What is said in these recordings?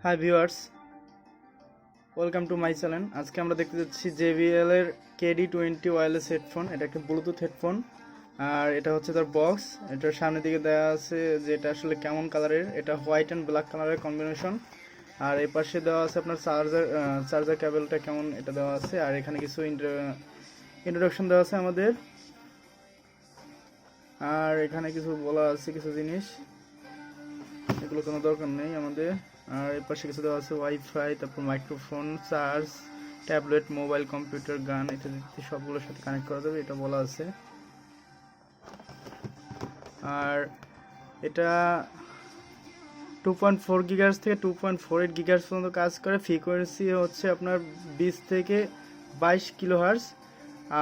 Hi viewers, welcome to my channel. আজকে আমরা দেখতে যাচ্ছি JBL এর KD-20 ওয়্যারলেস হেডফোন। এটা একটা ব্লুটুথ হেডফোন, আর এটা হচ্ছে তার বক্স। এটার সামনের দিকে দেওয়া আছে যে এটা আসলে কেমন কালারের। এটা হোয়াইট অ্যান্ড ব্ল্যাক কালারের কম্বিনেশন। আর এই পাশে দেওয়া আছে আপনার চার্জার কেবলটা কেমন এটা দেওয়া আছে। আর এখানে কিছু ইন্ট্রোডাকশন দেওয়া আছে আমাদের। আর এখানে কিছু বলা আছে, কিছু জিনিস, এগুলো কোনো দরকার নেই আমাদের। আর এর পাশে কিছু দেওয়া আছে ওয়াইফাই, তারপর microphone, charge, tablet, mobile, computer, গান ইত্যাদি সবগুলোর সাথে কানেক্ট করা যাবে, এটা বলা আছে। আর এটা 2.4 গিগার্স থেকে 2.48 গিগার্স পর্যন্ত কাজ করে। ফ্রিকোয়েন্সি হচ্ছে আপনার 20 থেকে 22 কিলোহার্টজ।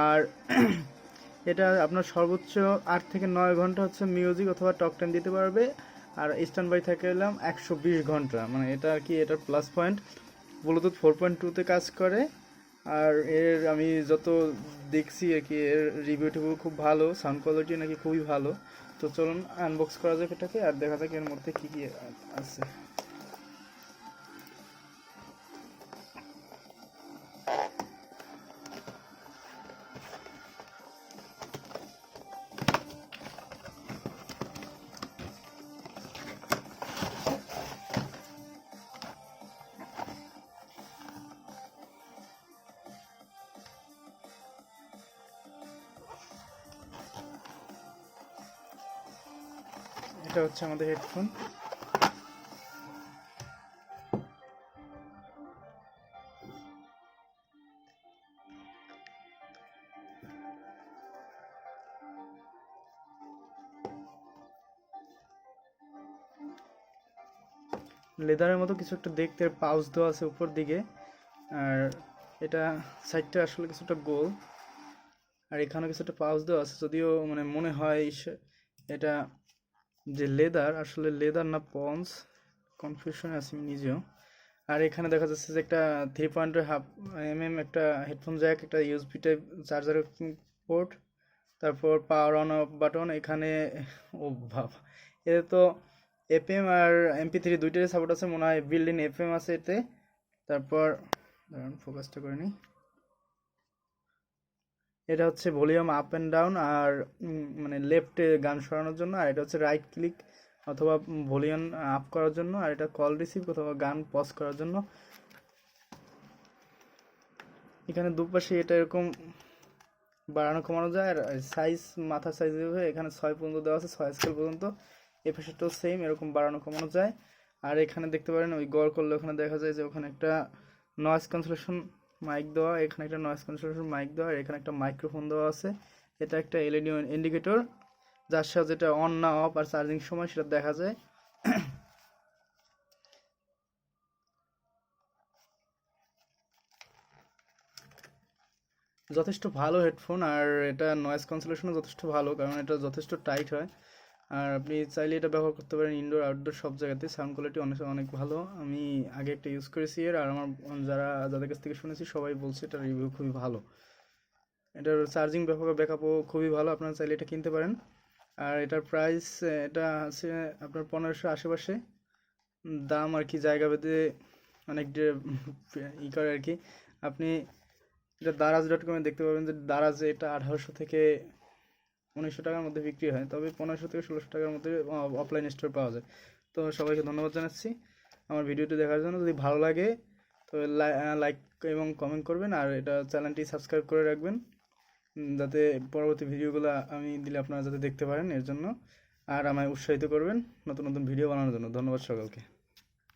আর এটা আপনার সর্বোচ্চ 8 থেকে 9 ঘন্টা হচ্ছে মিউজিক অথবা টক টাইম দিতে পারবে। আর স্ট্যান্ড বাই থাকে এলাম 120 ঘন্টা, মানে এটা আর কি এটার প্লাস পয়েন্ট। ব্লুটুথ 4.2 কাজ করে। আর এর আমি যত দেখছি আর কি এর রিভিউ টিভিউ খুব ভালো, সাউন্ড কোয়ালিটি নাকি খুবই ভালো। তো চলুন আনবক্স করা যাক এটাকে আর দেখা যাক এর মধ্যে কী কী আছে। এটা হচ্ছে আমাদের হেডফোন। লেদারের মতো কিছু একটা দেখতে, পাউচ দেওয়া আছে উপর দিকে। আর এটা সাইডটা আসলে কিছুটা গোল। আর এখানে কিছুটা পাউচ দেওয়া আছে, যদিও মানে মনে হয় এটা যে লেদার, আসলে লেদার না পন্স, কনফিউশনে আছি নিজেও। আর এখানে দেখা যাচ্ছে যে একটা 3.5 mm একটা হেডফোন জ্যাক, একটা ইউএসবি টাইপ চার্জারের পোর্ট, তারপর পাওয়ার অন অফ বাটন এখানে। ও বাবা, এতে তো FM আর MP3 দুইটারই সাপোর্ট আছে মনে হয়। বিল্ড ইন FM আছে এতে। তারপর দাঁড়ান ফোকাসটা করে নিই। এটা হচ্ছে ভলিউম আপ অ্যান্ড ডাউন, আর মানে লেফটে গান সরানোর জন্য। আর এটা হচ্ছে রাইট ক্লিক অথবা ভলিউম আপ করার জন্য। আর এটা কল রিসিভ অথবা গান পজ করার জন্য। এখানে দুপাশে এটা এরকম বাড়ানো কমানো যায়। আর সাইজ, মাথা সাইজ এখানে 6 পর্যন্ত দেওয়া আছে, 6 স্কেল পর্যন্ত। এই পাশেটাও সেম, এরকম বাড়ানো কমানো যায়। আর এখানে দেখতে পারেন ওই গড় করলে ওখানে দেখা যায় যে ওখানে একটা নয়েজ ক্যান্সেলেশন মাইক দেওয়া, এখানে একটা নয়েজ ক্যান্সেলেশন মাইক দেওয়া, আর এখানে একটা মাইক্রোফোন দেওয়া আছে। এটা একটা এলইডি ইন্ডিকেটর, যার সাথে যেটা অন না অফ আর চার্জিং সময় সেটা দেখা যায়। যথেষ্ট ভালো হেডফোন। আর এটা নয়েজ ক্যান্সেলেশনও যথেষ্ট ভালো, কারণ এটা যথেষ্ট টাইট হয়। আর আপনি চাইলে এটা ব্যবহার করতে পারেন ইনডোর আউটডোর সব জায়গাতে। সাউন্ড কোয়ালিটি অনেক অনেক ভালো। আমি আগে একটা ইউজ করেছি আর আমার যাদের কাছ থেকে শুনেছি সবাই বলছে এটার রিভিউ খুবই ভালো। এটার চার্জিং ব্যাকআপও খুবই ভালো, আপনারা চাইলে এটা কিনতে পারেন। আর এটার প্রাইস, এটা আছে আপনার 1500 আশেপাশে দাম আর কি, জায়গা ভেদে অনেক ই করে আর কি। আপনি এটা দারাজ.com-এ দেখতে পাবেন যে দারাজে এটা 1800 থেকে 1900 টাকার মধ্যে বিক্রি হয়, তবে 1500 থেকে 1600 টাকার মধ্যে অফলাইন স্টোর পাওয়া যায়। তো সবাইকে ধন্যবাদ জানাচ্ছি আমার ভিডিওটি দেখার জন্য। যদি ভালো লাগে তো লাইক এবং কমেন্ট করবেন, আর এটা চ্যানেলটি সাবস্ক্রাইব করে রাখবেন, যাতে পরবর্তী ভিডিওগুলো আমি দিলে আপনারা যাতে দেখতে পারেন এর জন্য। আর আমায় উৎসাহিত করবেন নতুন নতুন ভিডিও বানানোর জন্য। ধন্যবাদ সকলকে।